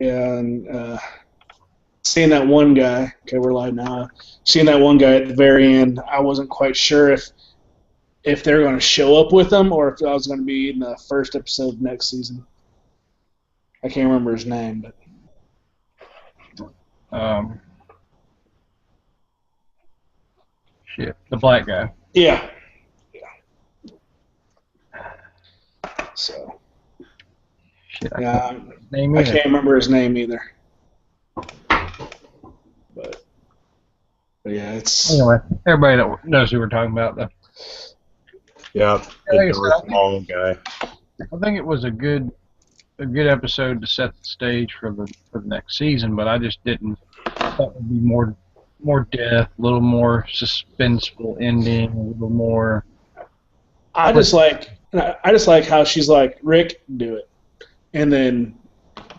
Yeah, and seeing that one guy. Okay, we're live now. Seeing that one guy at the very end, I wasn't quite sure if they're going to show up with him or if I was going to be in the first episode of next season. I can't remember his name, but shit, the black guy. yeah. So shit, I can't remember his name either. But yeah, it's anyway. Everybody that knows who we're talking about, though. Yeah, the Darth Maul guy. I think it was a good episode to set the stage for the next season, but I just didn't. I thought it would be more death, a little more suspenseful ending, a little more. I just like how she's like, Rick, do it, and then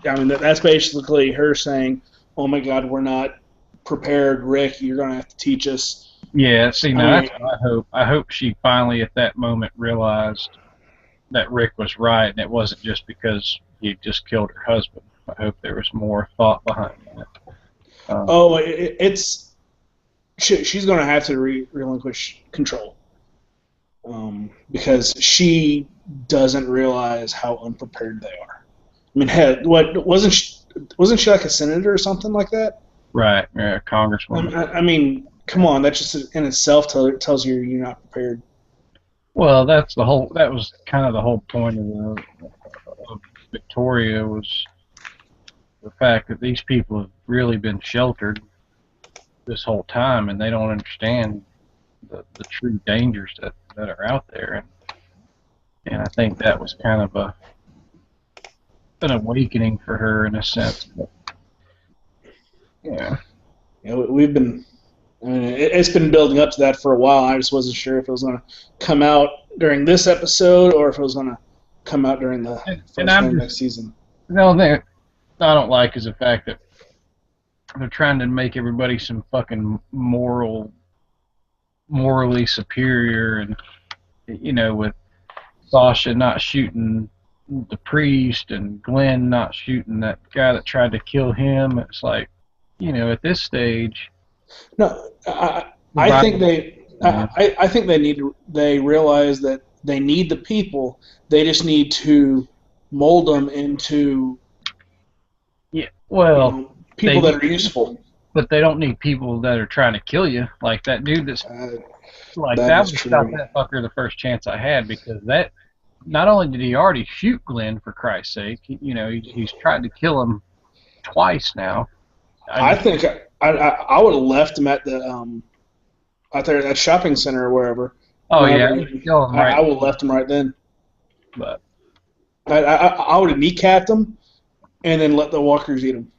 I mean that's basically her saying, "Oh my God, we're not prepared, Rick. You're gonna have to teach us." Yeah, see, now that's what I hope. I hope she finally at that moment realized that Rick was right, and it wasn't just because he just killed her husband. I hope there was more thought behind that. She's going to have to relinquish control because she doesn't realize how unprepared they are. I mean, wasn't she like a senator or something like that? Right, yeah, congresswoman. I mean, come on, that just in itself tells you you're not prepared. Well, that was kind of the whole point of Victoria, was the fact that these people have really been sheltered this whole time, and they don't understand the true dangers that are out there, and I think that was kind of an awakening for her in a sense. But, yeah, we've been. I mean, it's been building up to that for a while. I just wasn't sure if it was going to come out during this episode or if it was going to come out during the next season. No, thing I don't like is the fact that they're trying to make everybody some fucking morally superior, and with Sasha not shooting the priest and Glenn not shooting that guy that tried to kill him. It's like, at this stage. No, I think they realize that they need the people. They just need to mold them into people that are useful. But they don't need people that are trying to kill you, like that dude that's like that was shot that fucker the first chance I had, because that not only did he already shoot Glenn, for Christ's sake, he's tried to kill him twice now. I think I would have left him at the out there at that shopping center or wherever. Oh yeah, I would have left him right then. But I would have kneecapped him and then let the walkers eat him.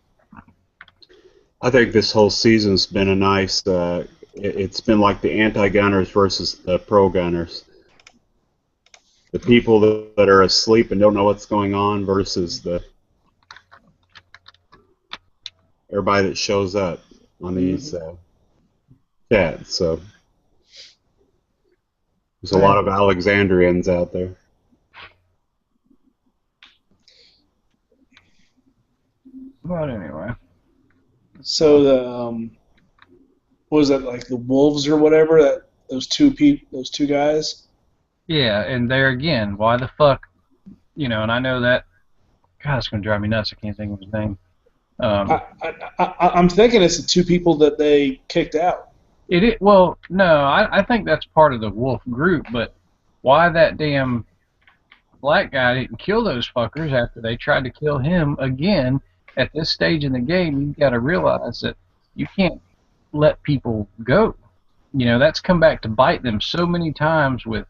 I think this whole season's been a nice. It's been like the anti-gunners versus the pro-gunners. The people that are asleep and don't know what's going on versus everybody that shows up on these chats. So there's a lot of Alexandrians out there. But anyway. So the what was that, like the wolves or whatever, that those two guys? Yeah, and there again, why the fuck, and I know that, God, it's gonna drive me nuts. I can't think of his name. I'm thinking it's the two people that they kicked out. Well, no, I think that's part of the wolf group, but why that damn black guy didn't kill those fuckers after they tried to kill him again? At this stage in the game, you've got to realize that you can't let people go. That's come back to bite them so many times with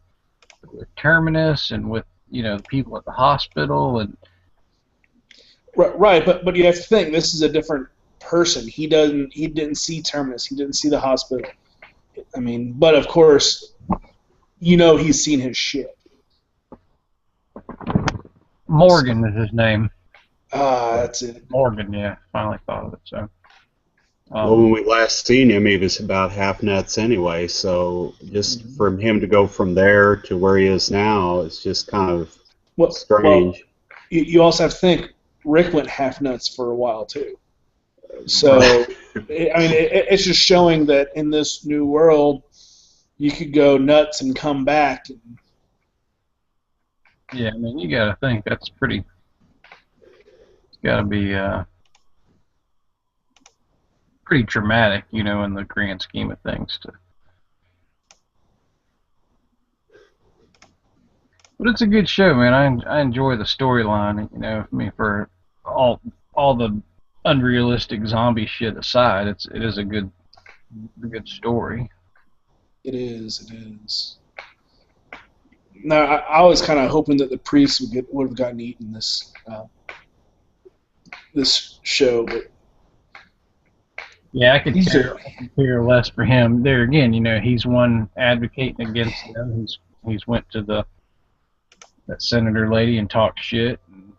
Terminus and with the people at the hospital and. Right, but you have to think, this is a different person. He didn't see Terminus. He didn't see the hospital. I mean, but of course, he's seen his shit. Morgan is his name. That's it. Morgan, yeah. Finally thought of it. So. Well, when we last seen him, he was about half nuts anyway. So just for him to go from there to where he is now, it's just kind of strange. Well, you also have to think, Rick went half nuts for a while too. So, it's just showing that in this new world, you could go nuts and come back. Yeah, I mean, you got to think that's pretty. It's got to be pretty dramatic, you know, in the grand scheme of things. But it's a good show, man. I enjoy the storyline. You know, I mean, for all the unrealistic zombie shit aside, it is a good story. It is. It is. Now, I was kind of hoping that the priest would have gotten eaten this show, but yeah, I could care less for him. There again, you know, he's one advocating against them. He's went to that senator lady and talked shit. And,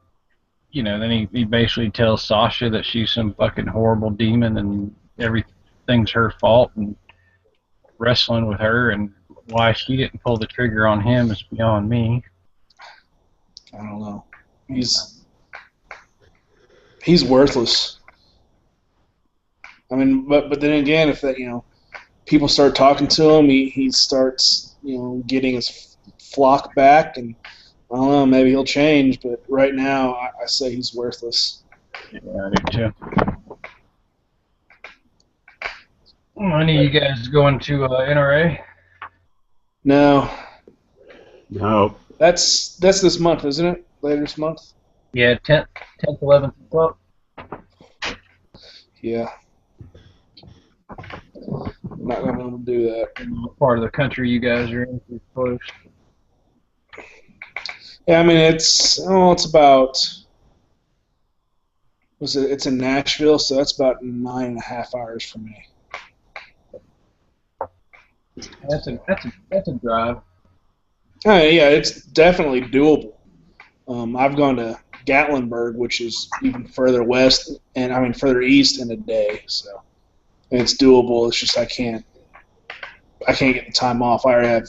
you know, then he basically tells Sasha that she's some fucking horrible demon and everything's her fault and wrestling with her, and why she didn't pull the trigger on him is beyond me. I don't know. He's worthless. I mean, but then again, if that, you know, people start talking to him, he starts, you know, getting his flock back, and I don't know, maybe he'll change. But right now, I say he's worthless. Yeah, I do too. Any of you guys going to NRA? No. No. That's this month, isn't it? Later this month? Yeah, 10th, 11th, 12th. Yeah. I'm not going to be able to do that. What part of the country you guys are in? Pretty close. Yeah, I mean, it's about, it's in Nashville, so that's about 9.5 hours for me. That's a drive. Yeah, it's definitely doable. I've gone to Gatlinburg, which is even further west, and I mean further east in a day. So it's doable. It's just I can't get the time off. I already have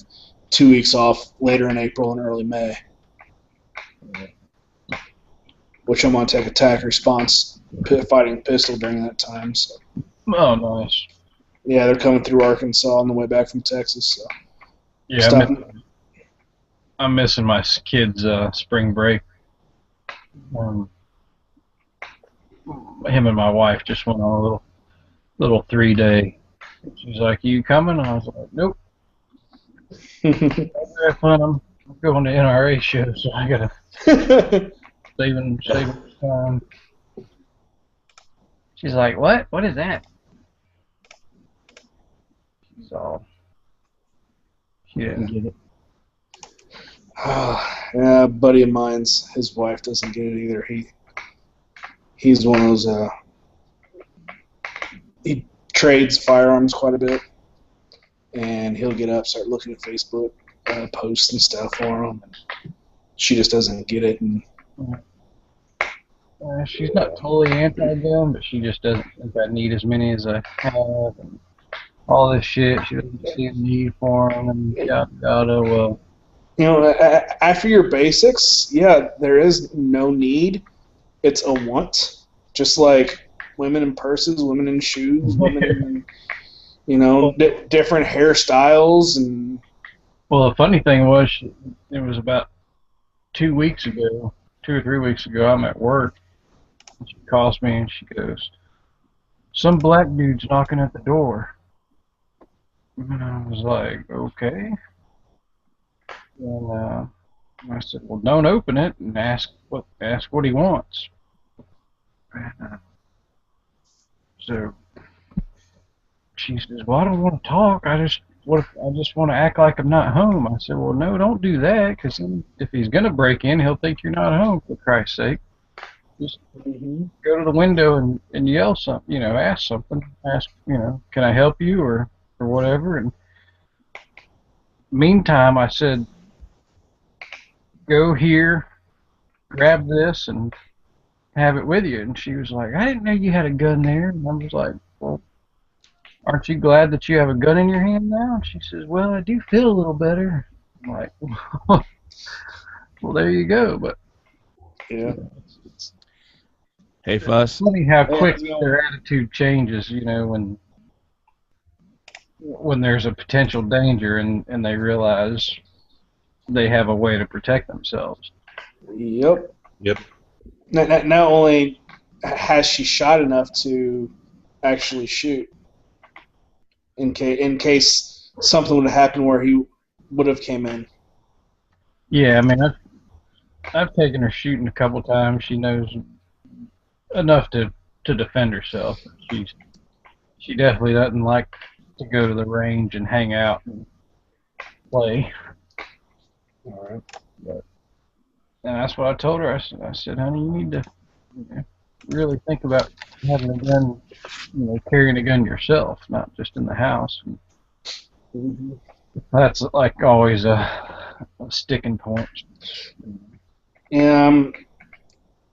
2 weeks off later in April and early May, which I'm going to take attack response fighting pistol during that time. So. Oh, nice. Yeah, they're coming through Arkansas on the way back from Texas. So. Yeah, I'm missing my kids' spring break. Him and my wife just went on a little 3-day. She's like, "You coming?" And I was like, "Nope." Have fun. I'm going to NRA show, so I gotta saving time. She's like, "What? What is that?" So she didn't get it. Yeah, a buddy of mine's, his wife doesn't get it either. He's one of those. He trades firearms quite a bit, and he'll get up, start looking at Facebook posts and stuff for him. And she just doesn't get it. And she's not totally anti-gun, but she just doesn't think I need as many as I have, and all this shit. She doesn't see a need for them, and yada yada. Well, you know, after your basics, yeah, there is no need. It's a want. Just like women in purses, women in shoes, women in, you know, different hairstyles. And well, the funny thing was, it was about 2 weeks ago, 2 or 3 weeks ago, I'm at work. And she calls me and she goes, "Some black dude's knocking at the door." And I was like, "Okay." And I said, "Well, don't open it and ask what he wants." So she says, "Well, I don't want to talk. I just want to act like I'm not home." I said, "Well, no, don't do that, because if he's gonna break in, he'll think you're not home. For Christ's sake, just go to the window and yell something. You know, ask something. Ask, you know, can I help you or whatever." And meantime, I said, "Go here, grab this, and have it with you." And she was like, "I didn't know you had a gun there." And I was like, "Well, aren't you glad that you have a gun in your hand now?" And she says, "Well, I do feel a little better." I'm like, "Well, there you go." But yeah, Hey, Fuss. Funny how Hey, quick how's it going? their attitude changes, you know, when there's a potential danger and they realize they have a way to protect themselves. Yep. Yep. Not only has she shot enough to actually shoot, in case something would have happened where he would have came in. Yeah, I mean, I've taken her shooting a couple times. She knows enough to defend herself. She definitely doesn't like to go to the range and hang out and play. All right. And that's what I told her. I said, honey, you need to really think about having a gun, carrying a gun yourself, not just in the house. And that's like always a sticking point. And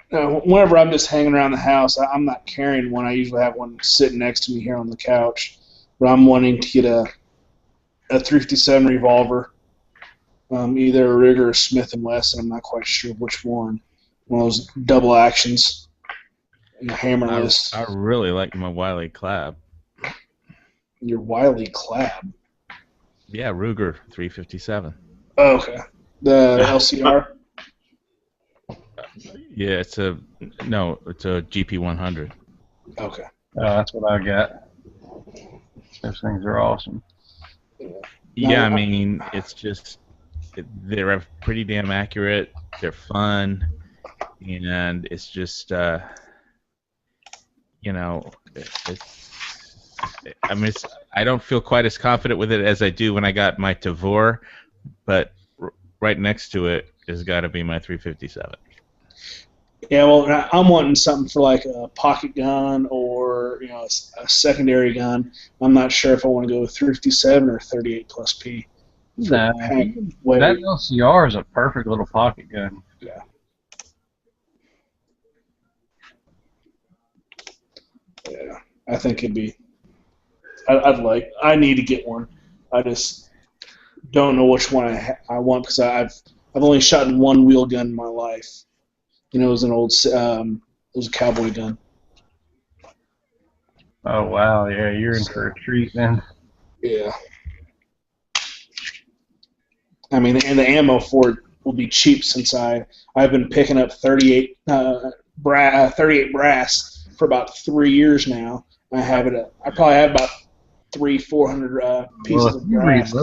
whenever I'm just hanging around the house, I'm not carrying one. I usually have one sitting next to me here on the couch. But I'm wanting to get a 357 revolver, either a Ruger or Smith & Wesson. I'm not quite sure which one. One of those double actions, hammerless. I really like my Wiley Clab. Your Wiley Clab. Yeah, Ruger 357. Oh, okay. The LCR. Yeah, it's a GP 100. Okay. That's what I got. Those things are awesome. Yeah, I mean, it's just they're pretty damn accurate. They're fun, and it's just I don't feel quite as confident with it as I do when I got my Tavor, but right next to it has got to be my 357. Yeah, well, I'm wanting something for like a pocket gun or a secondary gun. I'm not sure if I want to go with 357 or 38 plus P. Nah, that LCR is a perfect little pocket gun. Yeah. Yeah, I think it'd be. I need to get one. I just don't know which one I want because I've only shot in one wheel gun in my life. It was an old, it was a cowboy gun. Oh wow, yeah, you're in for a treat then. Yeah. I mean, and the ammo for it will be cheap since I've been picking up 38 brass for about 3 years now. I probably have about 400 pieces of brass.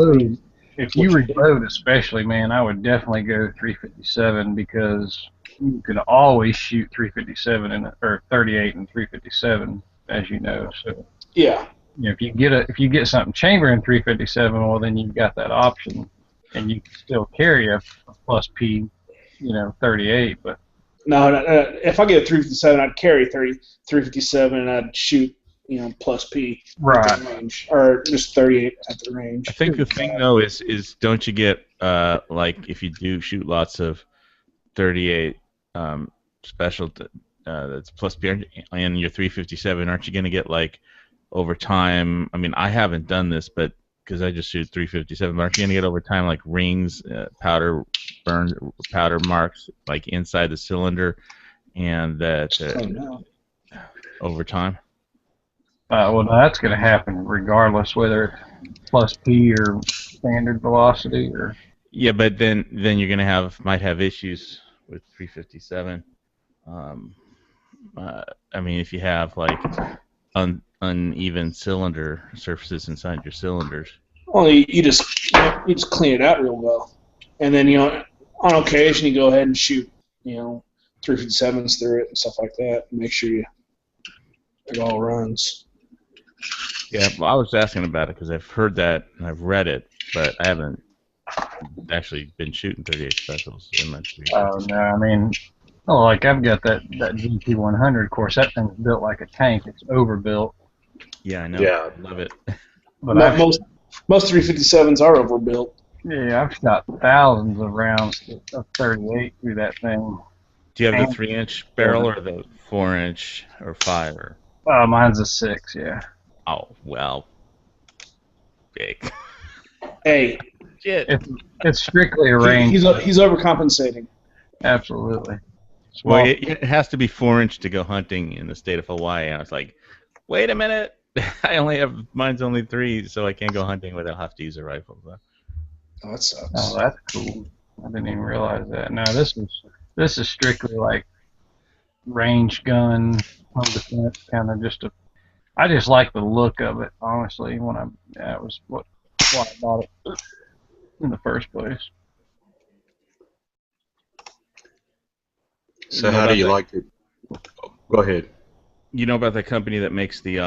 If you reload especially, man, I would definitely go 357 because you could always shoot 357 or 38 and 357, as you know. So yeah, if you get something chamber in 357, well then you've got that option, and you can still carry a plus P, 38. But no, if I get a 357, I'd carry 357 and I'd shoot plus P at the range, or just 38 at the range. I think the thing though is don't you get like if you do shoot lots of 38 special that's plus P and your 357, aren't you going to get like over time? I mean, I haven't done this, but because I just shoot 357, but aren't you going to get over time like rings, powder marks like inside the cylinder, and that over time? Well, that's going to happen regardless whether it's plus P or standard velocity or. Yeah, but then you're gonna might have issues with 357. I mean, if you have like uneven cylinder surfaces inside your cylinders. Well, you just clean it out real well, and then on occasion you go ahead and shoot 357s through it and stuff like that, and make sure it all runs. Yeah, well, I was asking about it because I've heard that and I've read it, but I haven't actually been shooting 38 specials in my street. Oh no, I mean, like I've got that GP 100. Of course, that thing's built like a tank. It's overbuilt. Yeah, I know. Yeah, I love it. But most 357s are overbuilt. Yeah, I've shot thousands of rounds of 38 through that thing. Do you have the 3-inch barrel or the 4-inch or 5 or? Mine's a 6. Yeah. Oh well, big. Hey, shit. It's strictly a range. He's overcompensating. Absolutely. Well, Small. it has to be 4-inch to go hunting in the state of Hawaii. And I was like, wait a minute. Mine's only 3, so I can't go hunting without have to use a rifle. So. Oh, that Oh, sucks. that's cool. I didn't even realize that. No, this is strictly like range gun, home defense, kind of just a. I just like the look of it, honestly. That was why I bought it in the first place. So how do you like it? Go ahead. You know about the company that makes the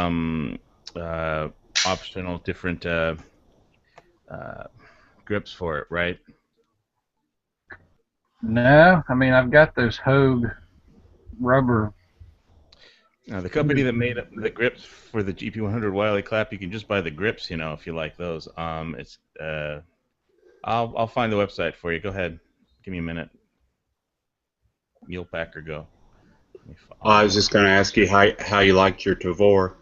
optional different grips for it, right? No, I mean I've got those Hogue rubber. The company that made the grips for the GP100 Wiley clap, you can just buy the grips, if you like those. It's I'll find the website for you. Go ahead, give me a minute. Mule Packer, go. I was just going to ask you how you liked your Tavor.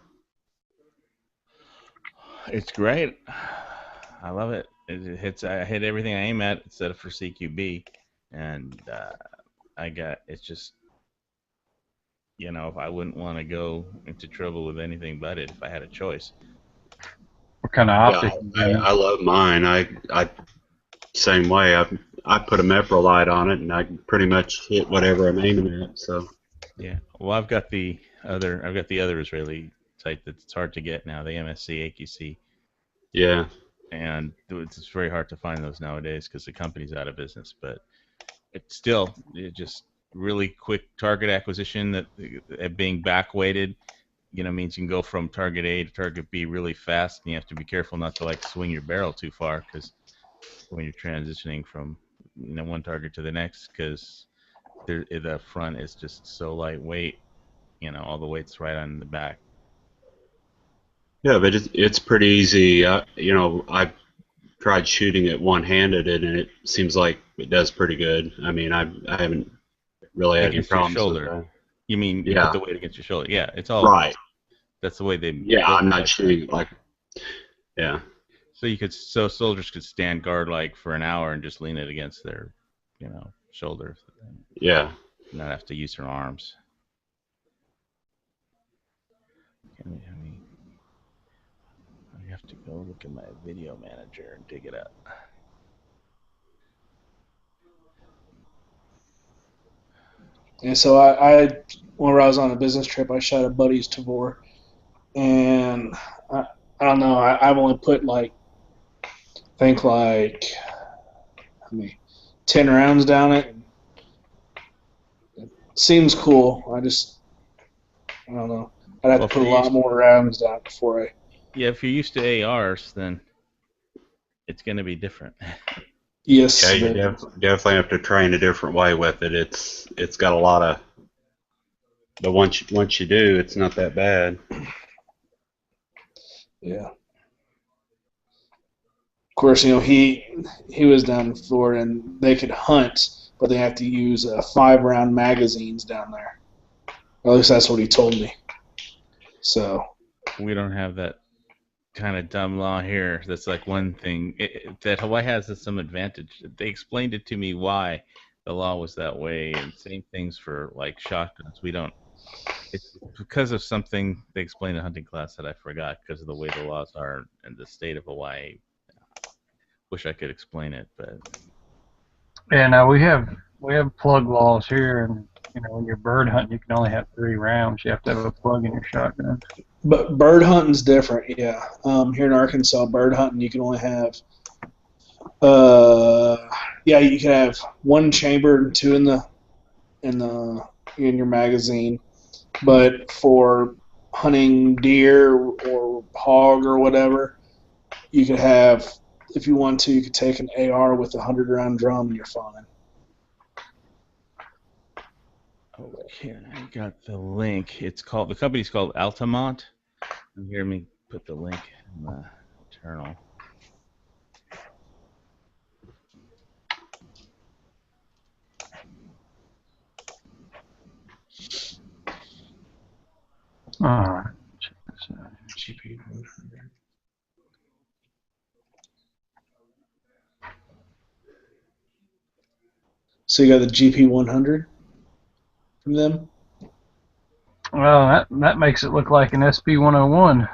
It's great. I love it. I hit everything I aim at instead of for CQB, and it's just, if I wouldn't want to go into trouble with anything but it if I had a choice. What kind of Yeah, optic? I love mine. I same way. I put a Mepro light on it, and I can pretty much hit whatever I'm aiming at. So yeah. Well, I've got the other Israeli type that's hard to get now, the MSC AQC. yeah. And it's very hard to find those nowadays because the company's out of business. But it just really quick target acquisition that being back weighted, means you can go from target A to target B really fast, and you have to be careful not to swing your barrel too far because when you're transitioning from one target to the next, because the front is just so lightweight, all the weight's right on the back. Yeah, but it's pretty easy. I've tried shooting it one-handed, and it seems like it does pretty good. I mean, I haven't really had any Against your problems with shoulder. that. You mean you put Yeah, the weight against your shoulder? Yeah, it's all. right. That's the way they Yeah, built I'm it not like that. shooting it like. Yeah, So soldiers could stand guard for an hour and just lean it against their, shoulder, and yeah. not have to use their arms. I have to go look at my video manager and dig it up. And so I whenever I was on a business trip, I shot a buddy's Tavor, and I don't know. I've only put think how many 10 rounds down it. It seems cool. I don't know. I'd have Well, to put a lot more rounds down before I. yeah, if you're used to ARs, then it's going to be different. Yes, Yeah, you very. definitely have to train a different way with it. It's got a lot of, but once you do, it's not that bad. Yeah. Of course, he was down in Florida and they could hunt, but they have to use 5-round magazines down there. Or at least that's what he told me. So We don't have that kind of dumb law here. That's one thing that Hawaii has some advantage. They explained it to me why the law was that way, and same things for shotguns. We don't. It's because of something they explained in hunting class that I forgot because of the way the laws are in the state of Hawaii. Wish I could explain it, but And we have plug laws here, and when you're bird hunting, you can only have 3 rounds. You have to have a plug in your shotgun. but bird hunting's different, yeah. Here in Arkansas, bird hunting you can only have you can have 1 chamber and 2 in your magazine. But for hunting deer or hog or whatever, you could have, if you want to, you could take an AR with a 100-round drum and you're fine. okay, I got the link. The company's called Altamont. Here, let me put the link in the journal. All right. Check this out. GP 100. So you got the GP 100? from them? Well, that makes it look like an SP-101.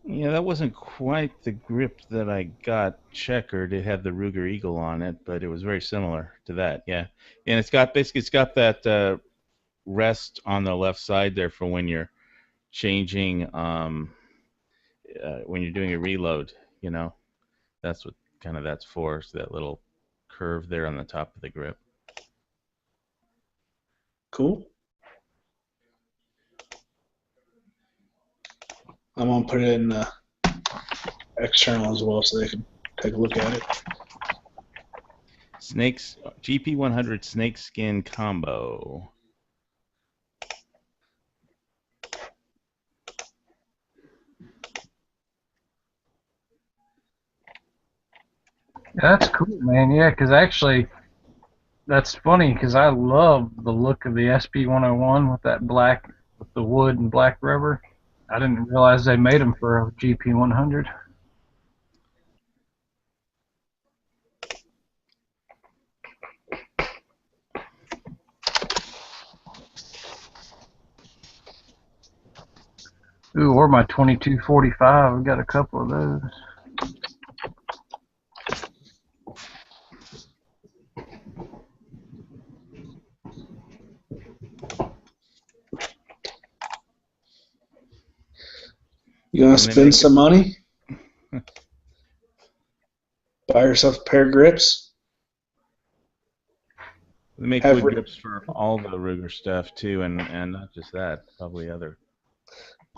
Yeah, that wasn't quite the grip that I got checkered. It had the Ruger Eagle on it, but it was very similar to that. Yeah, and it's got that rest on the left side there for when you're changing, when you're doing a reload. You know, that's what kind of that's for. So that little curve there on the top of the grip. Cool. I'm gonna put it in external as well, so they can take a look at it. Snakes GP100 snakeskin combo. That's cool, man. Yeah, because actually, that's funny because I love the look of the SP-101 with that black, with the wood and black rubber. I didn't realize they made them for a GP100. Ooh, or my 2245. I've got a couple of those. You gonna spend some money? Buy yourself a pair of grips? They make wood grips for all the Ruger stuff too, and not just that, probably other.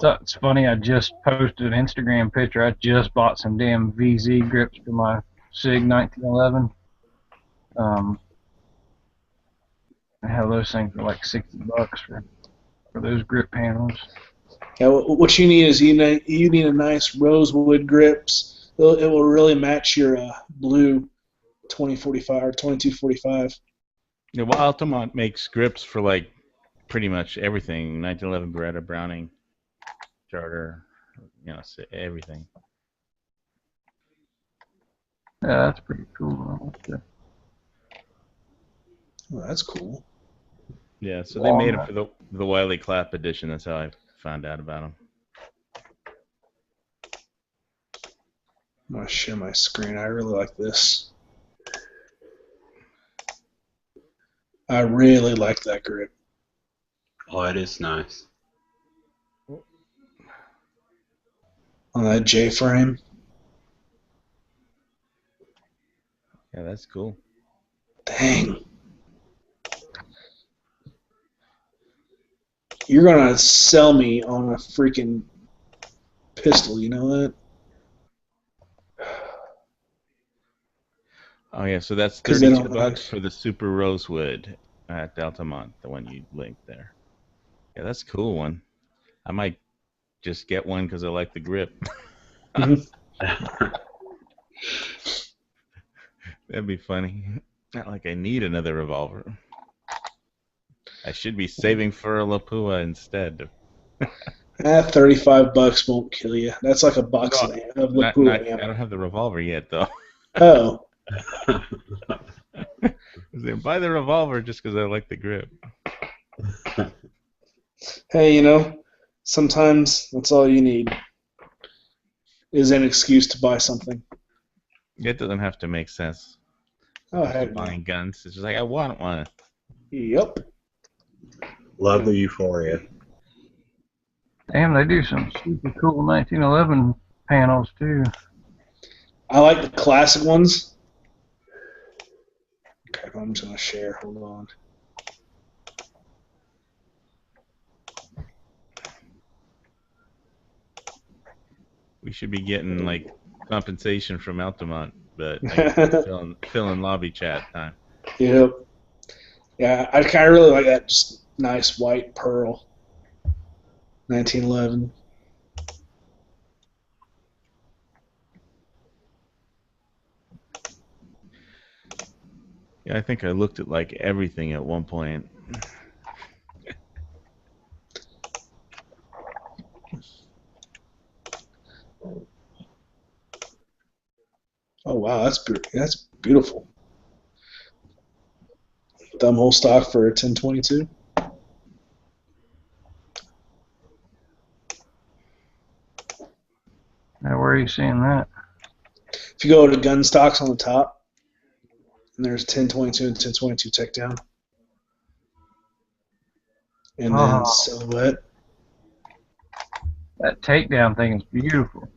So it's funny. I just posted an Instagram picture. I just bought some damn VZ grips for my Sig 1911. I have those things for like $60 for those grip panels. Yeah, what you need is you need a nice rosewood grips. It will really match your blue 2045 or 2245. Yeah, well, Altamont makes grips for like pretty much everything. 1911 Beretta, Browning, Charter, everything. Yeah, that's pretty cool. Well, that's cool. Yeah, so they made it for the Wiley Clapp edition. That's how I found out about them. I'm gonna share my screen. I really like this. I really like that grip. Oh, it is nice. On that J frame. Yeah, that's cool. Dang. You're gonna sell me on a freaking pistol, you know that? Oh yeah, so that's $32 for the Super Rosewood at Altamont, the one you linked there. Yeah, that's a cool one. I might just get one because I like the grip. Mm-hmm. That'd be funny. Not like I need another revolver. I should be saving for a Lapua instead. $35 won't kill you. That's like a box of Lapua ammo. I don't have the revolver yet, though. Oh. Buy the revolver just because I like the grip. Hey, sometimes that's all you need is an excuse to buy something. It doesn't have to make sense. Oh, heck no. Buying guns. It's just like, I want one. Yep. Love the Euphoria. Damn, they do some super cool 1911 panels too. I like the classic ones. Okay, I'm just gonna share. Hold on. We should be getting like compensation from Altamont, but like, filling lobby chat time. Yep. Yeah, I kind of really like that just nice white pearl 1911. Yeah, I think I looked at like everything at one point. Oh wow, that's beautiful. Thumb hole stock for a 1022. Where are you seeing that? If you go to gun stocks on the top, and there's 1022 and 1022 takedown. And then silhouette. That takedown thing is beautiful.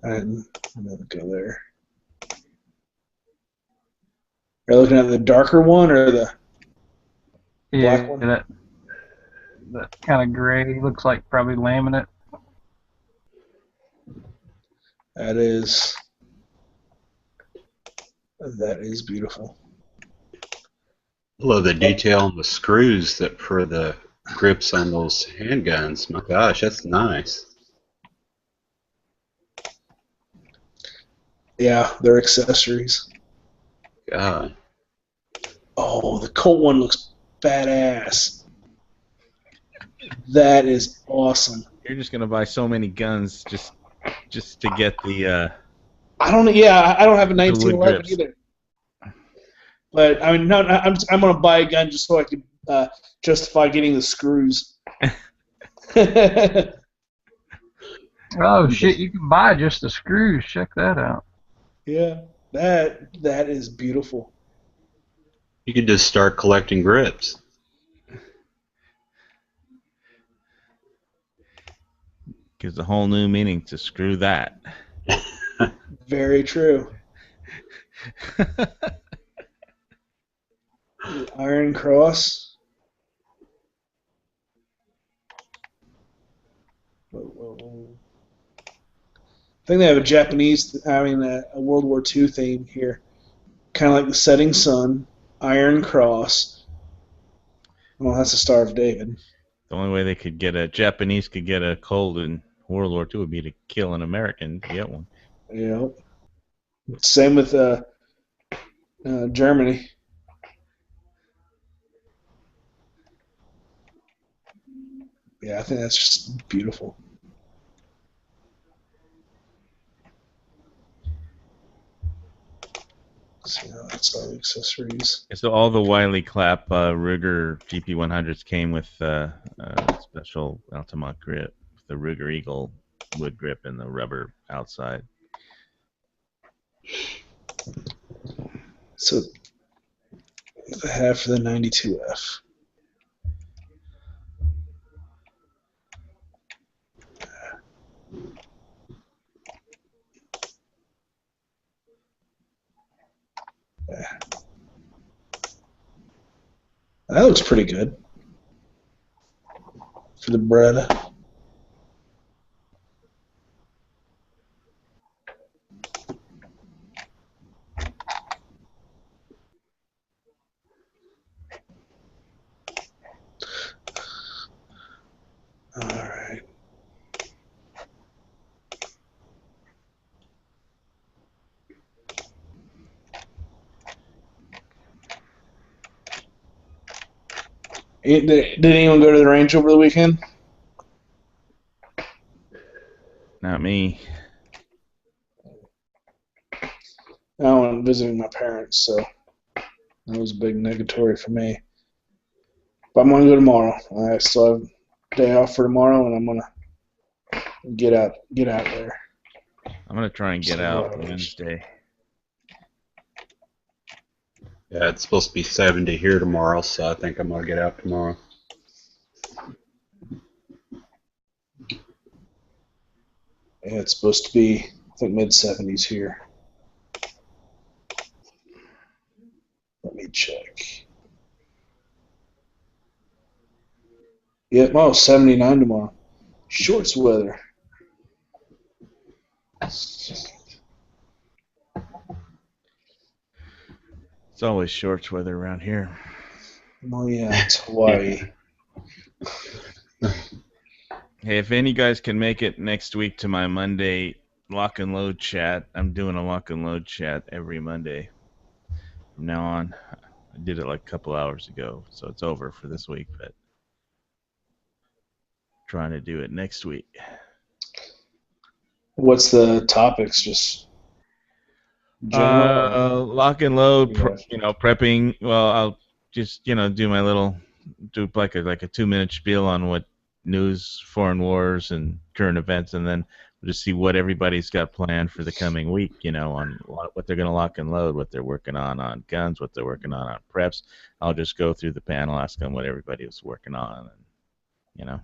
I'm going to go there. Are you looking at the darker one or the black one? That kind of gray looks like probably laminate. That is beautiful. I love the detail on the screws that for the grips on those handguns. My gosh, that's nice. Yeah, they're accessories. God. Oh, the Colt one looks badass. That is awesome. You're just gonna buy so many guns just to get the. I don't have a 1911 grips. either. But I mean, no, I'm gonna buy a gun just so I can justify getting the screws. Oh shit! You can buy just the screws. Check that out. Yeah, that is beautiful. You could just start collecting grips. Gives a whole new meaning to screw that. Very true. The Iron Cross. Whoa. I think they have a a World War II theme here. Kind of like the setting sun, Iron Cross. Well, that's the Star of David. The only way they could get a Japanese could get a cold in World War II would be to kill an American to get one. Yeah. Same with Germany. Yeah, I think that's just beautiful. See how that's all the accessories. So all the Wiley Clapp Ruger GP100s came with special Altamont grip, the Ruger Eagle wood grip and the rubber outside. So the half for the 92F. Yeah. That looks pretty good for the bread. All right. Did anyone go to the range over the weekend? Not me. I went visiting my parents, so that was a big negatory for me. But I'm gonna go tomorrow. I still have a day off for tomorrow, and I'm gonna get out there. I'm gonna try and get out Wednesday. Yeah, it's supposed to be 70 here tomorrow, so I think I'm gonna get out tomorrow. Yeah, it's supposed to be, I think, mid-70s here. Let me check. Yeah, 79 tomorrow. Shorts weather. It's always shorts weather around here. Oh yeah, it's Hawaii. Hey, if any guys can make it next week to my Monday lock and load chat, I'm doing a lock and load chat every Monday from now on. I did it like a couple hours ago, so it's over for this week, but trying to do it next week. What's the topics? Just general? Lock and load, prepping. Well, I'll just do my little, like a 2-minute spiel on what news, foreign wars, and current events, and then we'll just see what everybody's got planned for the coming week. On what they're going to lock and load, what they're working on guns, what they're working on preps. I'll just go through the panel, ask them what everybody was working on, and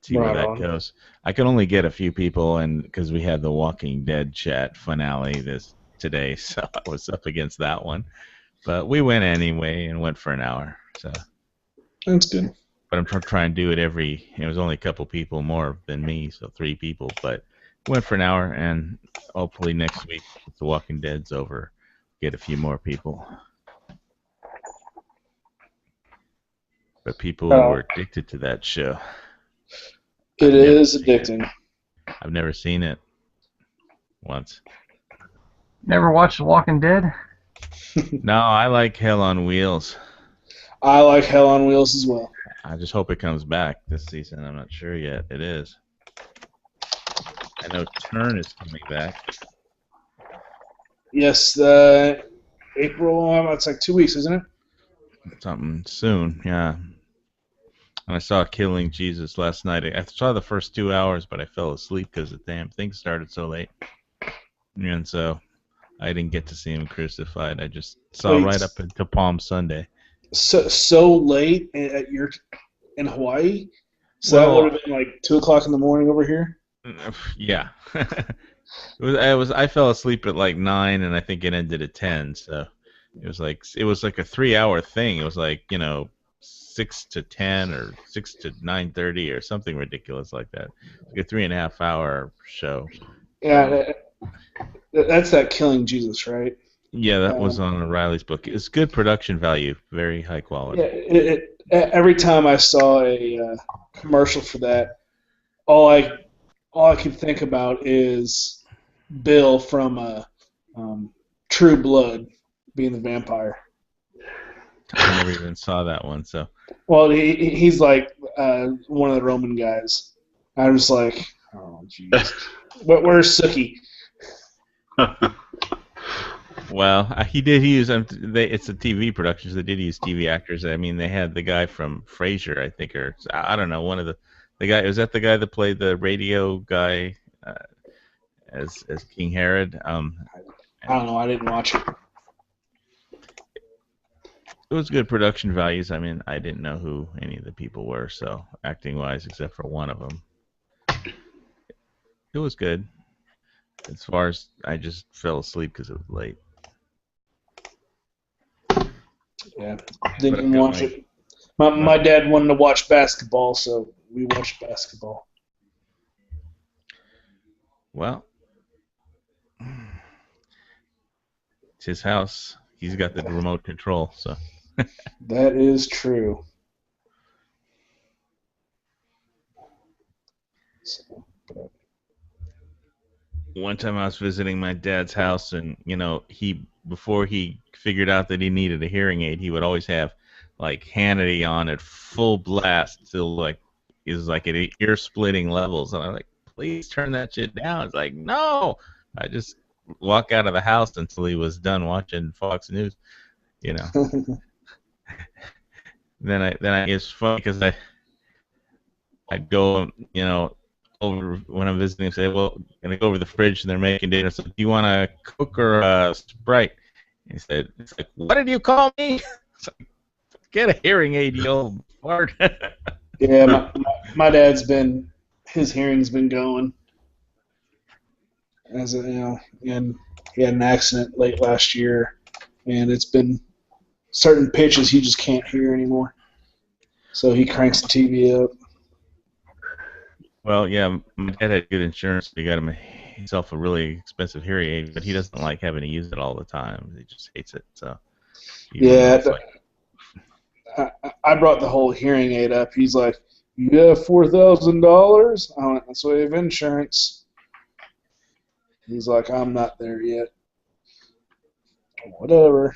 see where Right that on. goes. I could only get a few people, and because we had the Walking Dead chat finale today, so I was up against that one. But we went anyway and went for an hour. So, That's good. but I'm trying to do it it was only a couple people more than me, so 3 people. But went for an hour, and hopefully next week, if the Walking Dead's over, get a few more people. But people were addicted to that show. It is addicting. I've never seen it once. Never watched The Walking Dead? No, I like Hell on Wheels. I like Hell on Wheels as well. I just hope it comes back this season. I'm not sure yet. It is. I know Turn is coming back. Yes, April. It's like 2 weeks, isn't it? Something soon, yeah. And I saw Killing Jesus last night. I saw the first 2 hours, but I fell asleep because the damn thing started so late. And so I didn't get to see him crucified. I just saw right up into Palm Sunday. So late in Hawaii? So that would have been like 2 o'clock in the morning over here? Yeah. I fell asleep at like 9, and I think it ended at 10, so it was like a 3-hour thing. It was like 6 to 10 or 6 to 9:30 or something ridiculous like that. Like a 3.5-hour show. Yeah, that's that Killing Jesus, right? Yeah, that was on O'Reilly's book. It's good production value, very high quality. Yeah, every time I saw a commercial for that, all I could think about is Bill from True Blood being the vampire. I never even saw that one, so. Well, he's like one of the Roman guys. I was like, oh, jeez. Where's Sookie? Well, he did use it's a TV production, so they did use TV actors. I mean, they had the guy from Frasier, I think, or I don't know, one of the guy. Was that the guy that played the radio guy as King Herod? I don't know. I didn't watch it. It was good production values. I mean, I didn't know who any of the people were, so acting wise, except for one of them, it was good. As far as I just fell asleep because it was late. Yeah, didn't watch it. My dad wanted to watch basketball, so we watched basketball. Well, it's his house. He's got the remote control, so. That is true. One time I was visiting my dad's house, and before he figured out that he needed a hearing aid, he would always have like Hannity on at full blast till it was like at ear-splitting levels, and I'm like, please turn that shit down. It's like, no. I just walk out of the house until he was done watching Fox News, Then it's funny because I'd go, over when I'm visiting, say, well, gonna go over the fridge and they're making dinner. So, do you want a Coke or a Sprite? He said, "It's like, what did you call me?" It's like, get a hearing aid, you old fart. Yeah, my dad's his hearing's been going, and he had an accident late last year, and it's been certain pitches he just can't hear anymore. So he cranks the TV up. Well, yeah, my dad had good insurance. He got himself a really expensive hearing aid, but he doesn't like having to use it all the time. He just hates it. So yeah, I brought the whole hearing aid up. He's like, "You have $4,000?" I went, "That's why you have insurance." He's like, "I'm not there yet." Whatever.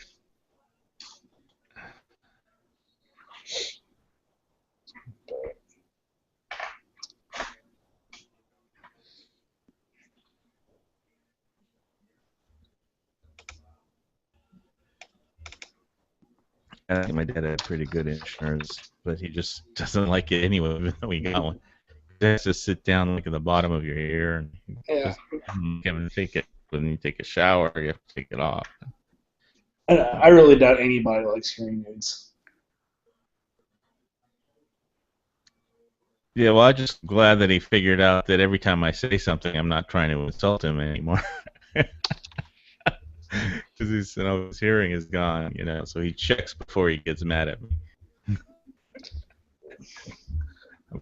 I think my dad had pretty good insurance, but he just doesn't like it anyway, even though he got one. He has to sit down like at the bottom of your ear and Yeah. just take it. When you take a shower, you have to take it off. I really doubt anybody likes hearing aids. Yeah, well, I'm just glad that he figured out that every time I say something, I'm not trying to insult him anymore. Because his hearing is gone, so he checks before he gets mad at me.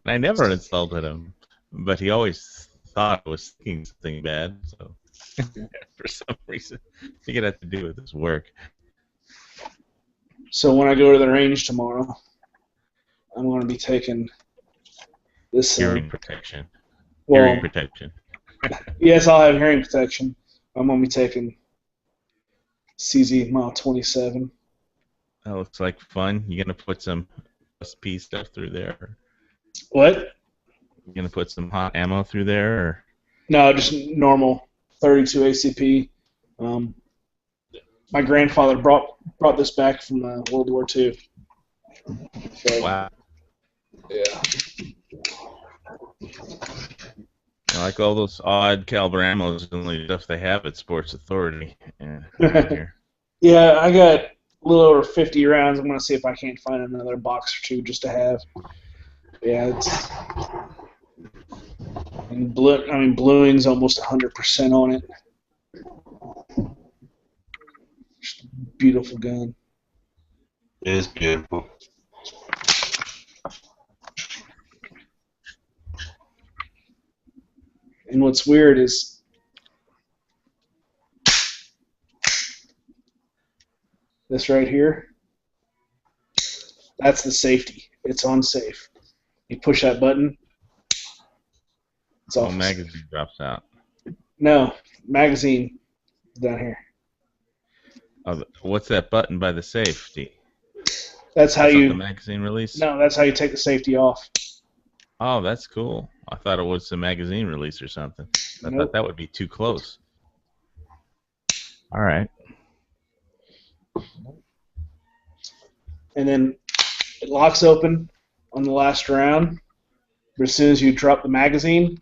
I never insulted him, but he always thought I was thinking something bad, so for some reason, I think it had to do with his work. So when I go to the range tomorrow, I'm going to be taking this. Hearing protection. Well, Hearing protection. Yes, I'll have hearing protection. I'm going to be taking CZ Mile 27. That looks like fun. You gonna put some SP stuff through there? What? You gonna put some hot ammo through there? Or? No, just normal 32 ACP. My grandfather brought this back from World War II. So, wow. Yeah. I like all those odd caliber ammos and the stuff they have at Sports Authority. Here. Yeah, I got a little over 50 rounds. I'm going to see if I can't find another box or two just to have. Yeah, it's... And bluing's almost 100% on it. Just a beautiful gun. It is beautiful. And what's weird is this right here. That's the safety. It's on safe. You push that button. It's off. Magazine drops out. No, magazine is down here. Oh, what's that button by the safety? That's how you. The magazine release? No, that's how you take the safety off. Oh, that's cool. I thought it was the magazine release or something. I thought that would be too close. All right. And then it locks open on the last round. But as soon as you drop the magazine,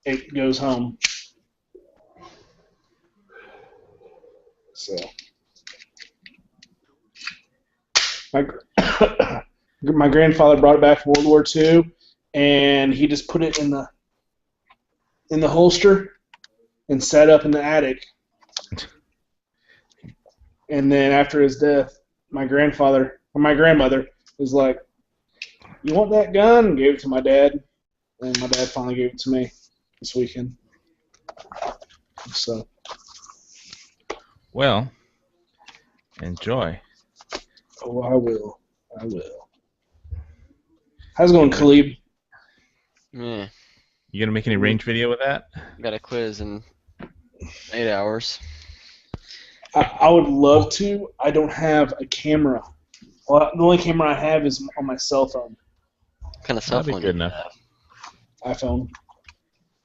it goes home. So my grandfather brought it back from World War II, and he just put it in the holster and set up in the attic. And then after his death, my grandmother was like, "You want that gun?" And gave it to my dad, and my dad finally gave it to me this weekend. So. Well, enjoy. Oh, I will. How's it going, Khalib? Yeah. You gonna make any range video with that? Got a quiz in 8 hours. I would love to. I don't have a camera. Well, the only camera I have is on my cell phone. What kind of cell That'd be phone good do you enough. have? iPhone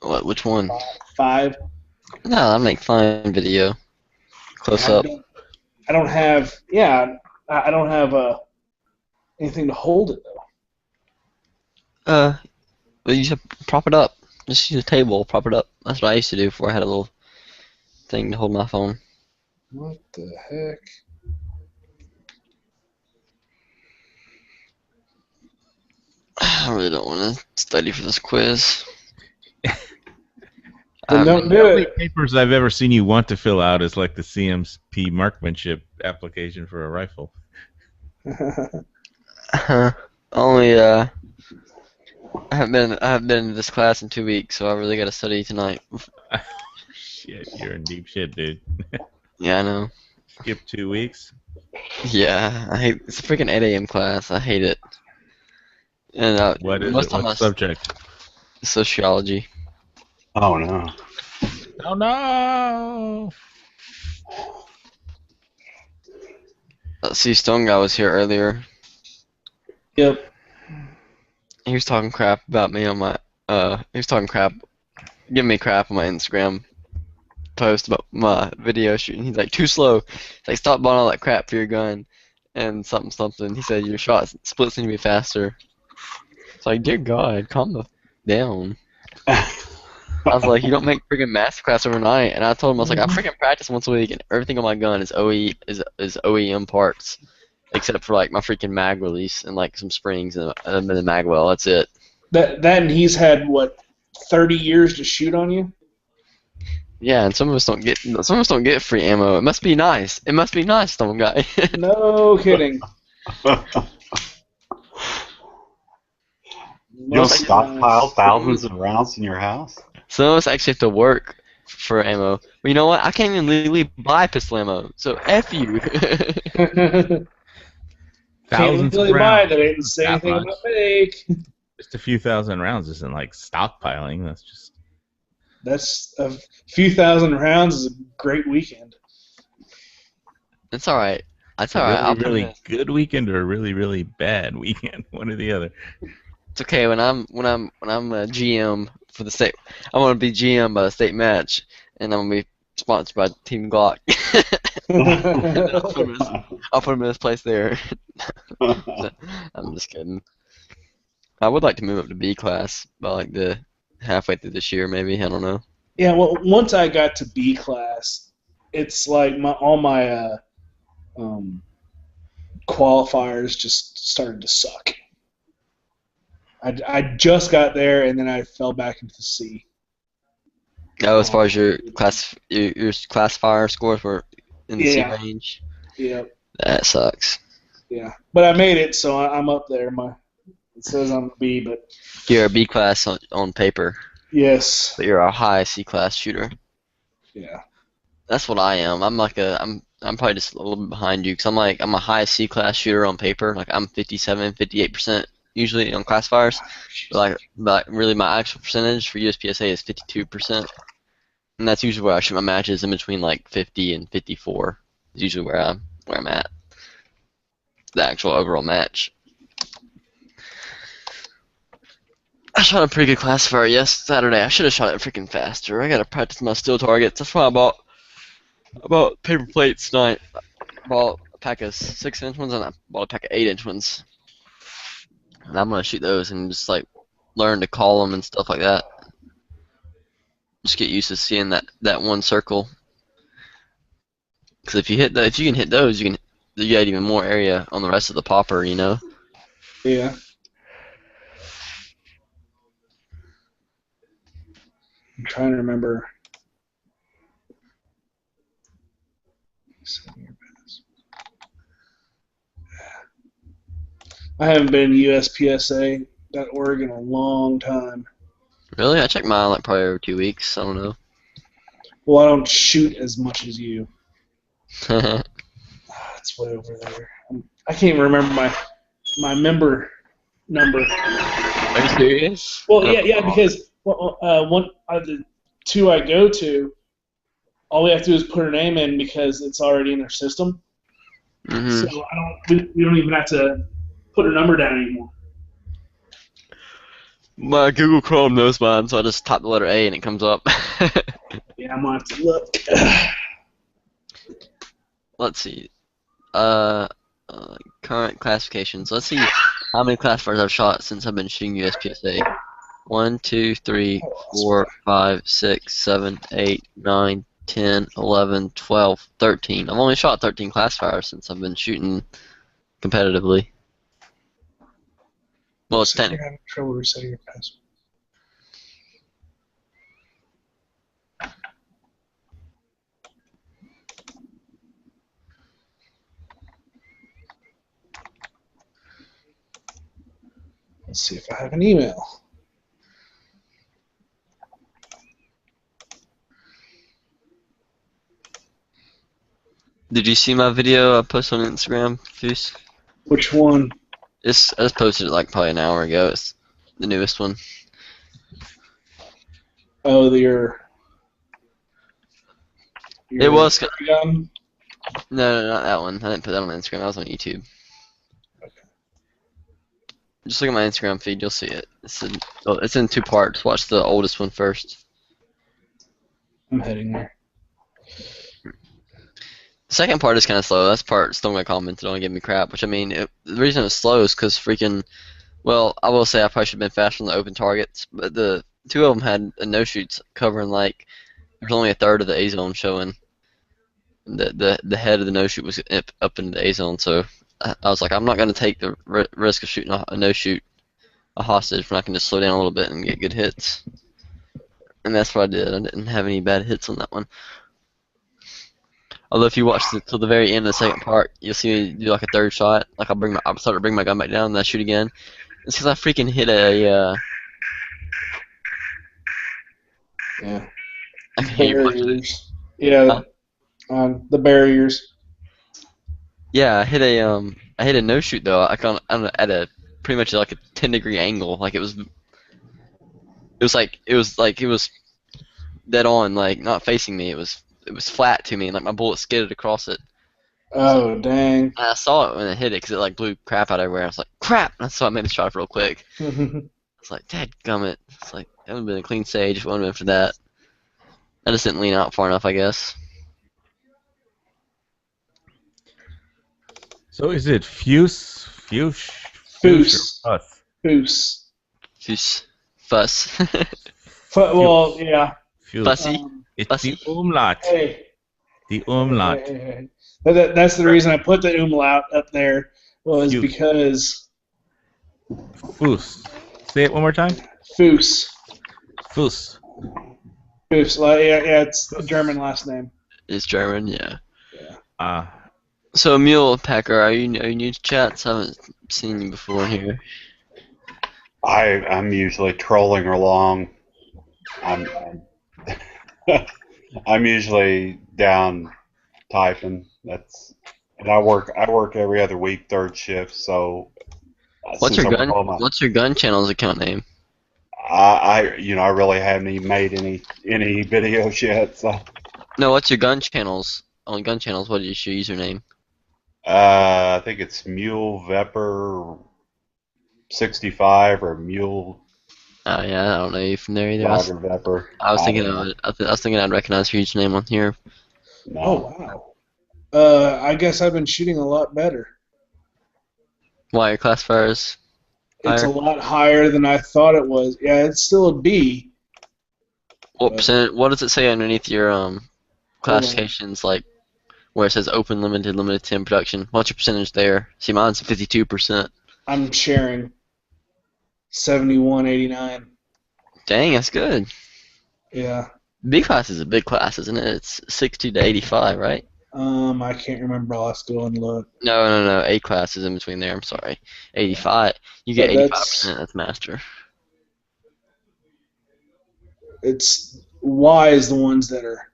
What? Which one? 5. No, I make fine video. Close up. I don't have. Yeah, I don't have anything to hold it though. But you should prop it up. Just use a table, prop it up. That's what I used to do before I had a little thing to hold my phone. What the heck? I really don't want to study for this quiz. Then don't The do only it. papers I've ever seen you want to fill out is like the CMP marksmanship application for a rifle. Only I haven't been in this class in 2 weeks, so I really got to study tonight. Shit, you're in deep shit, dude. Yeah, I know. Skip 2 weeks. Yeah, I hate it's a freaking 8 a.m. class. I hate it. And What is most it? of my What subject? sociology. Oh no. Oh no! See, Stone Guy was here earlier. Yep. He was talking crap about me on my. He was talking crap, giving me crap on my Instagram post about my video shooting. He's like, too slow. He's like, stop buying all that crap for your gun. And something. He said, your shot splits need to be faster. It's like, dear God, calm the down. I was like, you don't make freaking masterclass overnight. And I told him, I was like, I freaking practice once a week, and everything on my gun is OEM parts, except for like my freaking mag release and like some springs and the mag well. That's it. That and he's had what 30 years to shoot on you. Yeah, and some of us don't get free ammo. It must be nice. It must be nice, some guy. No kidding. You don't stockpile thousands of rounds in your house? Some of us actually have to work for ammo. But you know what? I can't even legally buy pistol ammo. So F you. Can't Thousands really of buy rounds. it. They didn't say That anything much. about fake. Just a few thousand rounds isn't like stockpiling. That's just. That's a few thousand rounds is a great weekend. It's all right. It's A all right. really, really good weekend or a really, really bad weekend. One or the other. It's okay when I'm a GM for the state. I'm gonna be GM by the state match, and I'm gonna be sponsored by Team Glock. I'll put him in his place there. I'm just kidding. I would like to move up to B class by like the halfway through this year, maybe. I don't know. Yeah, well, once I got to B class, it's like all my qualifiers just started to suck. I just got there, and then I fell back into the C. Oh, as far as your classifier scores were in the C range. Yeah. That sucks. Yeah, but I made it, so I'm up there. It says I'm a B, but You're a B class on paper, yes. but you're a high C class shooter. Yeah. That's what I am. I'm probably just a little bit behind you, because I'm a high C class shooter on paper. Like I'm 57, 58% usually on classifiers. But really my actual percentage for USPSA is 52%. And that's usually where I shoot my matches, in between like 50 and 54. Is usually where I'm at. The actual overall match. I shot a pretty good classifier Saturday. I should have shot it freaking faster. I gotta practice my steel targets. That's why I bought paper plates tonight. I bought a pack of 6-inch ones, and I bought a pack of 8-inch ones. And I'm gonna shoot those and just like learn to call them and stuff like that. Just get used to seeing that one circle. Because if you can hit those, you get even more area on the rest of the popper, you know. Yeah. I'm trying to remember. I haven't been USPSA.org in a long time. Really? I checked mine like probably every 2 weeks. I don't know. Well, I don't shoot as much as you. It's way over there. I can't even remember my member number. Are you serious? Well, yeah, because one of the two I go to, all we have to do is put her name in because it's already in their system. Mm-hmm. So we don't even have to put her number down anymore. My Google Chrome knows mine, so I just type the letter A and it comes up. Yeah, I'm gonna have to look. Let's see. Current classifications. Let's see how many classifiers I've shot since I've been shooting USPSA. 1, 2, 3, 4, 5, 6, 7, 8, 9, 10, 11, 12, 13. I've only shot 13 classifiers since I've been shooting competitively. Well, it's 10. You're having trouble resetting your password. Let's see if I have an email. Did you see my video I posted on Instagram, Foose? Which one? I just posted it like probably an hour ago. It's the newest one. Oh, your It was. gun? No, not that one. I didn't put that on Instagram. That was on YouTube. Okay. Just look at my Instagram feed. You'll see it. It's in 2 parts. Watch the oldest one first. I'm heading there. Second part is kind of slow. That's part still gonna commented on, give me crap. Which I mean, the reason it's slow is because freaking. Well, I will say I probably should have been faster on the open targets, but the two of them had a no shoots covering like there's only a third of the A zone showing. The head of the no shoot was up in the A zone, so I was like, I'm not gonna take the risk of shooting a no shoot a hostage when I can just slow down a little bit and get good hits. And that's what I did. I didn't have any bad hits on that one. Although if you watch till the very end of the second part, you'll see me do like a third shot. Like I start to bring my gun back down and I shoot again. It's because I freaking hit a Yeah. I can hear you punching it. Barriers. Yeah. Huh? The barriers. Yeah, I hit a no shoot though. At a pretty much like a 10-degree angle. Like it was dead on, like not facing me. It was flat to me, and like my bullet skidded across it. Oh, dang. And I saw it when it hit it because it like blew crap out everywhere. I was like, crap! And so I made the shot real quick. It's like, dadgummit. It's like that would have been a clean stage if it wouldn't have been for that. I just didn't lean out far enough, I guess. So is it Fuse, Foos. or Fuss? Foos. Just fuss. Well, yeah. Fuse. Fussy. It's Fussy. the umlaut. Hey. The umlaut. Hey. That's the reason I put the umlaut up there was Fuse. because Fuse. Say it one more time. Foos. Fuse. Foos. Well, yeah, it's a German last name. It's German, yeah. So Mule Packer, are you new to chats? I haven't seen you before here. I'm usually trolling along. I'm I'm usually down typing. And I work every other week, third shift. So What's since your I'm gun? home, What's your gun channel's account name? I really haven't even made any videos yet. So No, what's your gun channels? On gun channels, what is your username? I think it's Mule Vepper 65 or Mule Oh yeah, I don't know you from there either. Dogger Vepper. I was thinking don't know. I was thinking I'd recognize your username on here. No. Oh, wow. I guess I've been shooting a lot better. Why your classifiers? It's Higher? a lot higher than I thought it was. Yeah, it's still a B. What percent? What does it say underneath your classifications? Like where it says open, limited, limited 10 production. What's your percentage there? See, mine's 52%. I'm sharing 7189. Dang, that's good. Yeah. B class is a big class, isn't it? It's 60 to 85, right? I can't remember. I'll have to go and look. No. A class is in between there. I'm sorry. 85. You get But 85%. That's master. It's Y is the ones that are.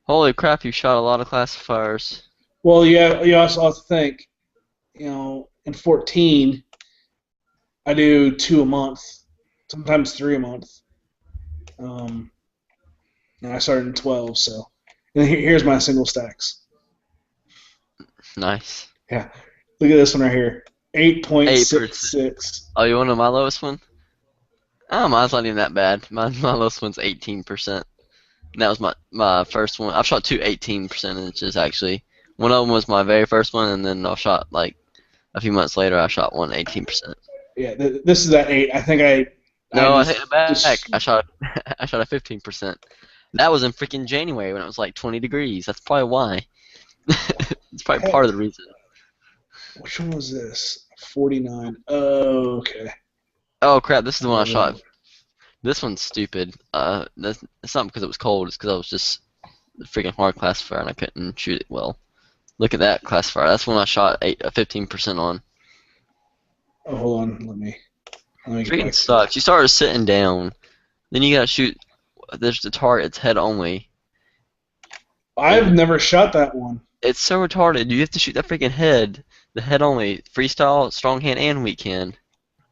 Holy crap! You shot a lot of classifiers. Well, yeah. You also have to think. In 14, I do 2 a month, sometimes 3 a month. And I started in 12, so. And here's my single stacks. Nice. Yeah. Look at this one right here. 8.66. Oh, you want to know my lowest one? Oh, mine's not even that bad. My lowest one's 18%. And that was my first one. I've shot two 18 percentages actually. One of them was my very first one, and then I shot like a few months later. I shot one 18%. Yeah, this is that 8. I think I. No, I hit it back. I shot a 15%. That was in freaking January when it was like 20 degrees. That's probably why. It's probably part of the reason. Which one was this? 49. Oh, okay. Oh crap! This is the one I shot. This one's stupid. It's not because it was cold. It's because I was just a freaking hard classifier and I couldn't shoot it well. Look at that classifier. That's when I shot 15% on. Oh, hold on. Let me get Freaking back. sucks. You started sitting down, then you gotta shoot. There's the target. It's head only. I've never shot that one. It's so retarded. You have to shoot that freaking head. The head only. Freestyle, strong hand, and weak hand.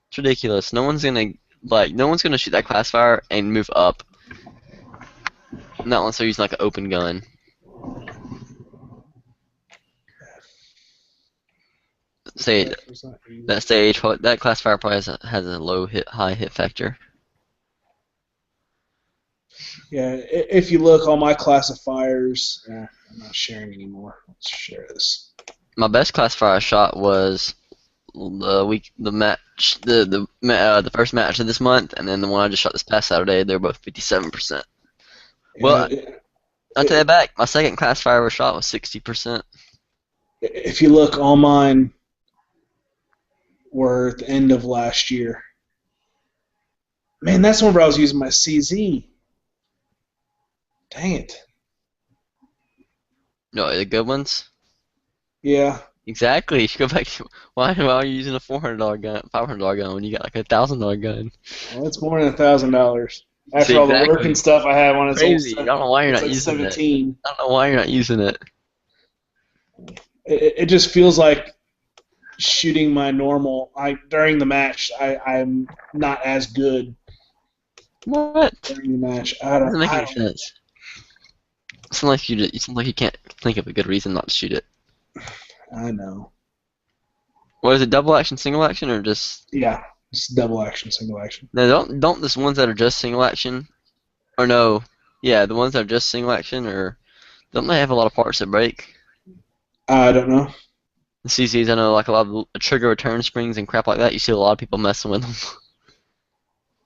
It's ridiculous. No one's gonna shoot that classifier and move up. Not unless they're using like an open gun. Say that classifier probably has a high hit factor. Yeah, if you look, all my classifiers. I'm not sharing anymore. Let's share this. My best classifier shot was the first match of this month, and then the one I just shot this past Saturday. They're both 57%. Well, I'll take that back. My second classifier shot was 60%. If you look, all mine were at the end of last year. Man, that's whenever I was using my CZ. Dang it. No, the good ones. Yeah. Exactly. You should go back to why are you using a $400 gun, $500 gun when you got like a $1,000 gun? Well, it's more than $1,000. After See, all the exactly. work and stuff I had when it's Crazy. I don't know why you're not like using 17. it. I don't know why you're not using it. It just feels like shooting my normal. During the match, I'm not as good What? during the match. I Doesn't make any don't. sense. It sounds like you can't think of a good reason not to shoot it. I know. What is it? Double action, single action, or just? Yeah, it's double action, single action. No, don't this ones that are just single action, or no? Yeah, the ones that are just single action, or don't they have a lot of parts that break? I don't know. The CCs, I know, like a lot of trigger return springs and crap like that. You see a lot of people messing with them.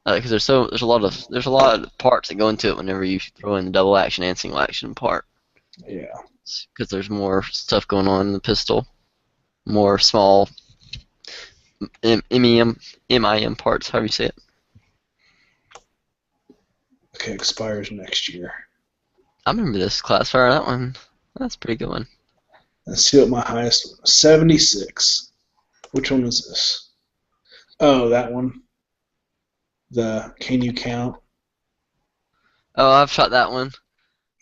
Because there's a lot of parts that go into it whenever you throw in the double action and single action part. Yeah. Because there's more stuff going on in the pistol, more small MIM parts, however you say it. Okay, expires next year. I remember this classifier. That one, that's a pretty good one. Let's see what my highest one. 76. Which one was this? Oh, that one. The Can You Count? Oh, I've shot that one.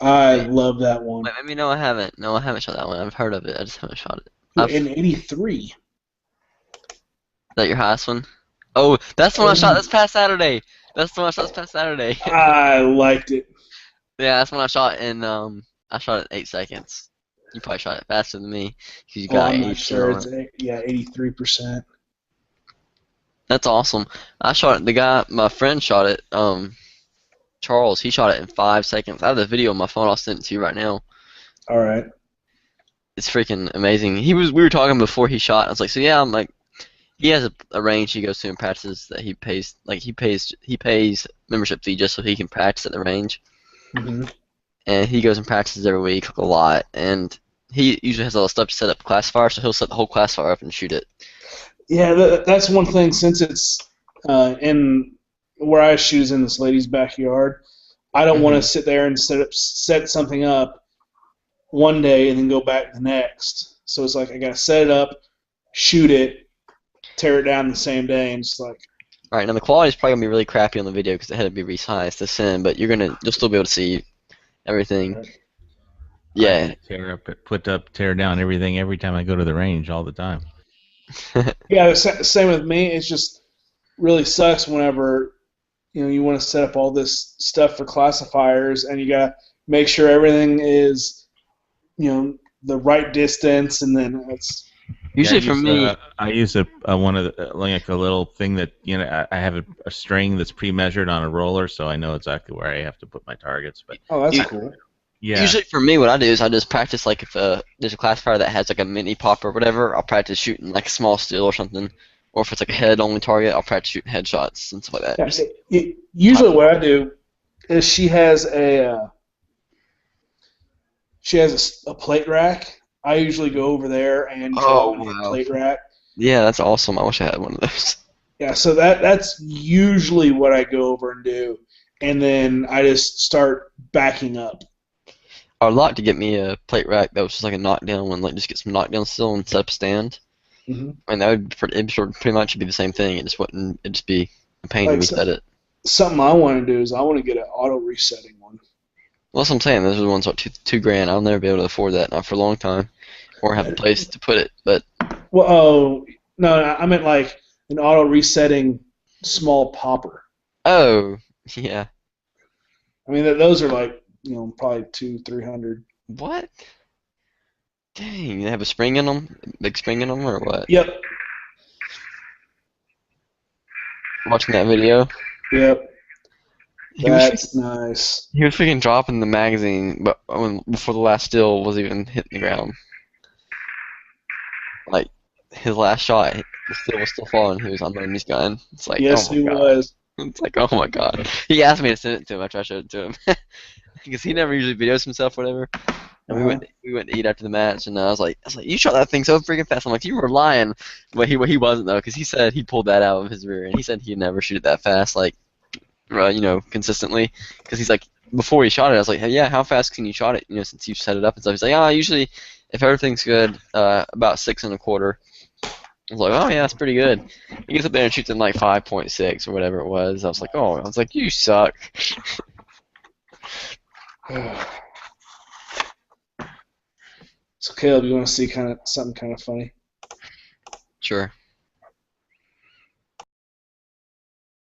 I love that one. Wait, maybe no, I haven't. No, I haven't shot that one. I've heard of it. I just haven't shot it. In 83. Is that your highest one? Oh, that's the one I shot this past Saturday. That's the one I shot this past Saturday. I liked it. Yeah, that's when I shot in. I shot it in 8 seconds. You probably shot it faster than me because you got I'm 80% not sure. on It's it. 83%. That's awesome. I shot it. The guy, my friend, shot it. Charles, he shot it in 5 seconds. I have the video on my phone. I'll send it to you right now. All right. It's freaking amazing. We were talking before he shot. I was like, so yeah, I'm like, he has a range he goes to and practices that he pays. Like he pays membership fee just so he can practice at the range. Mm-hmm. And he goes and practices every week a lot. And he usually has all the stuff to set up classifier, so he'll set the whole classifier up and shoot it. Yeah, that's one thing. Since it's in where I shoot is in this lady's backyard, I don't want to sit there and set something up one day and then go back the next. So it's like I gotta set it up, shoot it, tear it down the same day, and it's like. All right, now the quality is probably gonna be really crappy on the video because it had to be resized to send, but you'll still be able to see everything. Right. Yeah. Tear down everything every time I go to the range all the time. Yeah, same with me. It's just really sucks whenever you want to set up all this stuff for classifiers, and you gotta make sure everything is the right distance, and then it's Usually for me, I use one of the like a little thing that I have a string that's pre-measured on a roller, so I know exactly where I have to put my targets. But that's cool. Yeah. Usually for me, what I do is I just practice, like, if there's a classifier that has like a mini pop or whatever, I'll practice shooting like a small steel or something. Or if it's like a head-only target, I'll practice shooting headshots and stuff like that. Yeah, usually what I do is she has a plate rack. I usually go over there and draw on a plate rack. Yeah, that's awesome. I wish I had one of those. Yeah, so that's usually what I go over and do, and then I just start backing up. I would like to get me a plate rack that was just like a knockdown one, like just get some knockdown steel and set up a stand. Mm-hmm. I mean, that would pretty much be the same thing. It'd just be a pain to reset it. Something I want to do is I want to get an auto resetting one. Well, that's what I'm saying. Those are the ones like $2,000. I'll never be able to afford that, not for a long time, or have a place to put it. But no, I meant like an auto resetting small popper. Oh, yeah. I mean, those are like probably $200-300. What? Dang, they have a spring in them? Big spring in them, or what? Yep. Watching that video? Yep. That's nice. He was freaking dropping the magazine, but before the last still was even hitting the ground. Like his last shot, the still was still falling. He was unloading his gun. It's like, Yes, oh my he god. was. It's like, oh my god. He asked me to send it to him after I showed it to him, because he never usually videos himself, or whatever. And we went to eat after the match, and I was like, you shot that thing so freaking fast. I'm like, you were lying, but he wasn't though, because he said he pulled that out of his rear, and he said he'd never shoot it that fast, like, consistently, because he's like, before he shot it, I was like, hey, yeah, how fast can you shot it, since you set it up and stuff. He's like, usually, if everything's good, about 6.25. I was like, oh yeah, that's pretty good. He gets up there and shoots in like 5.6 or whatever it was. I was like, you suck. So Caleb, you want to see something kind of funny? Sure.